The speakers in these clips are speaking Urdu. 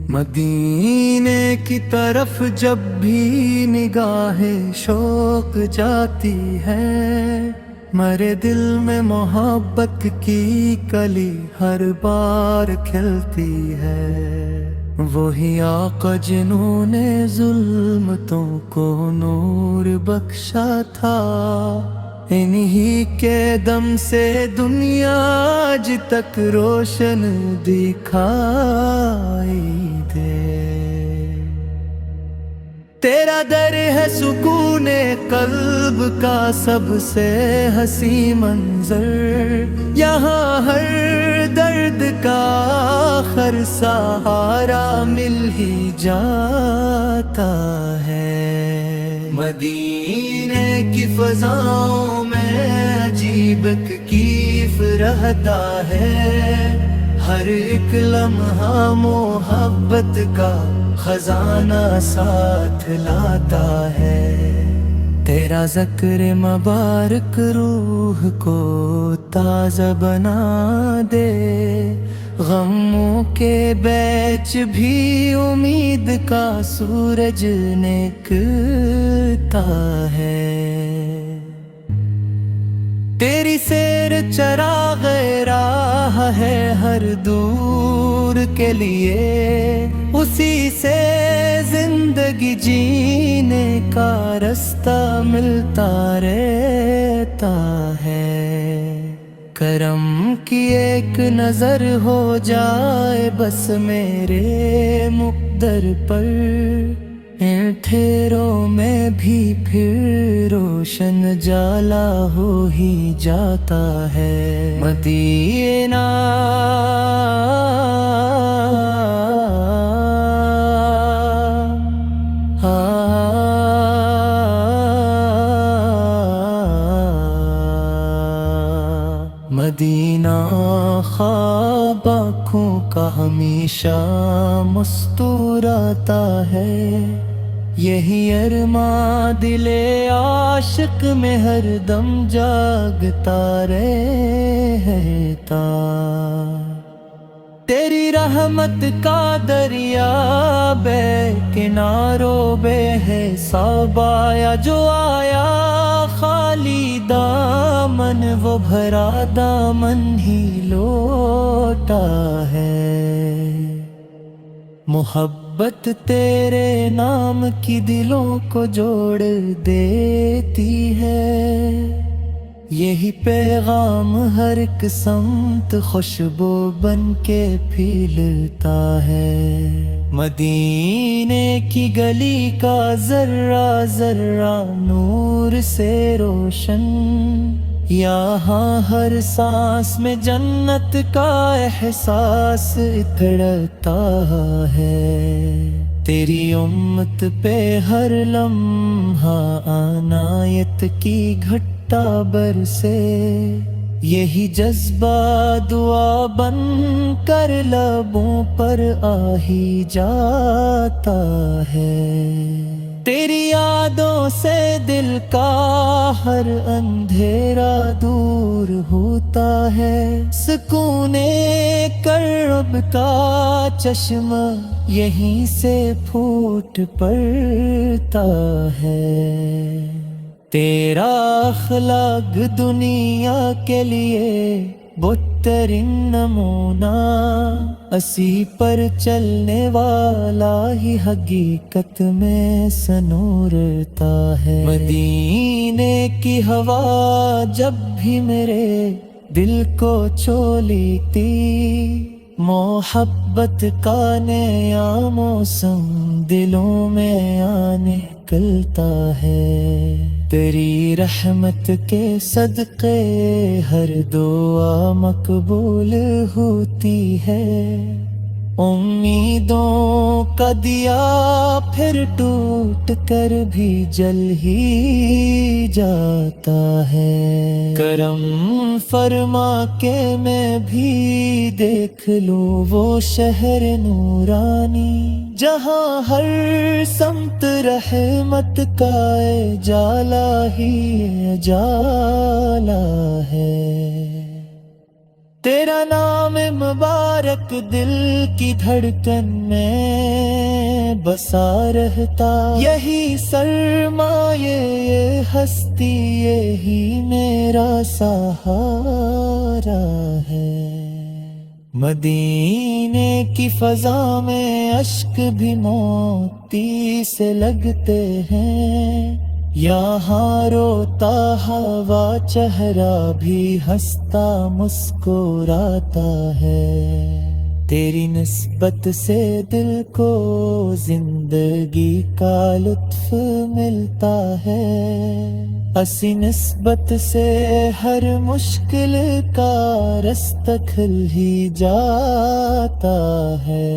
مدینے کی طرف جب بھی نگاہ شوق جاتی ہے، میرے دل میں محبت کی کلی ہر بار کھلتی ہے۔ وہی آقا جنہوں نے ظلمتوں کو نور بخشا تھا، انہی کے دم سے دنیا آج تک روشن دکھائی دے۔ تیرا در ہے سکون قلب کا سب سے حسین منظر، یہاں ہر درد کا آخر سہارا مل ہی جاتا ہے۔ مدینے کی فضاؤں میں عجیب کیف رہتا ہے، ہر ایک لمحہ محبت کا خزانہ ساتھ لاتا ہے۔ تیرا ذکر مبارک روح کو تازہ بنا دے، غموں کے بیچ بھی امید کا سورج نکلتا ہے۔ تیری سیر چراغ راہ ہے ہر دور کے لیے، اسی سے زندگی جینے کا رستہ ملتا رہتا ہے۔ کرم کی ایک نظر ہو جائے بس میرے مقدر پر، ان ٹھیروں میں بھی پھر روشن جالا ہو ہی جاتا ہے۔ مدینہ مدینہ خواب آنکھوں کا ہمیشہ مستوراتا ہے، یہی ارماں دل عاشق میں ہر دم جاگتا رہتا۔ تیری رحمت کا دریا بے کناروں بے حساب آیا، جو آیا خالی دامن وہ بھرا دامن ہی لوٹا ہے۔ محبت تیرے نام کی دلوں کو جوڑ دیتی ہے، یہی پیغام ہر ایک سمت خوشبو بن کے پھیلتا ہے۔ مدینے کی گلی کا ذرہ ذرہ نور سے روشن، یہاں ہر سانس میں جنت کا احساس اترتا ہے۔ تیری امت پہ ہر لمحہ عنایت کی گھٹا برسے، یہی جذبہ دعا بن کر لبوں پر آ ہی جاتا ہے۔ تیری یادوں سے دل کا ہر اندھیرا دور ہوتا ہے، سکون قرب کا چشمہ یہیں سے پھوٹ پڑتا ہے۔ تیرا اخلاق دنیا کے لیے بہترین نمونہ، اسی پر چلنے والا ہی حقیقت میں سنورتا ہے۔ مدینے کی ہوا جب بھی میرے دل کو چھو لیتی، محبت کا نیا موسم دلوں میں آنے نکلتا ہے۔ تیری رحمت کے صدقے ہر دعا مقبول ہوتی ہے، امیدوں کا دیا پھر ٹوٹ کر بھی جل ہی جاتا ہے، کرم فرما کے میں بھی دیکھ لوں وہ شہر نورانی، جہاں ہر سمت رحمت کا اجالا ہی اجالا ہے۔ تیرا نام مبارک دل کی دھڑکن میں بسا رہتا، یہی سرمایہ یہ ہستی، یہی میرا سہارا ہے۔ مدینے کی فضا میں اشک بھی موتی سے لگتے ہیں، یہاں روتا ہوا چہرہ بھی ہنستا مسکراتا ہے، تیری نسبت سے دل کو زندگی کا لطف ملتا ہے، اسی نسبت سے ہر مشکل کا رستہ کھل ہی جاتا ہے۔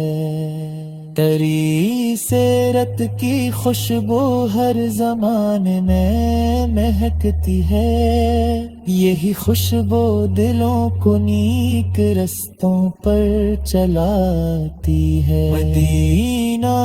تری سیرت کی خوشبو ہر زمانے میں مہکتی ہے، یہی خوشبو دلوں کو نیک رستوں پر چلاتی ہے۔ مدینہ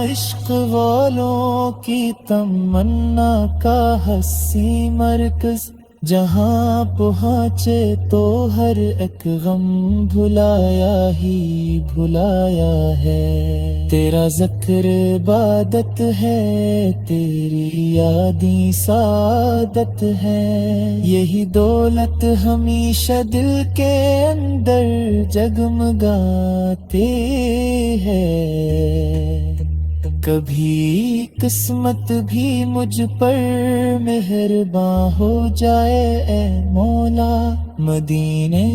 عشق والوں کی تمنا کا حسین مرکز، جہاں پہنچے تو ہر ایک غم بھلایا ہی بھلایا ہے۔ تیرا ذکر عبادت ہے، تیری یادیں سعادت ہے، یہی دولت ہمیشہ دل کے اندر جگمگاتے ہیں۔ کبھی قسمت بھی مجھ پر مہرباں ہو جائے اے مولا، مدینے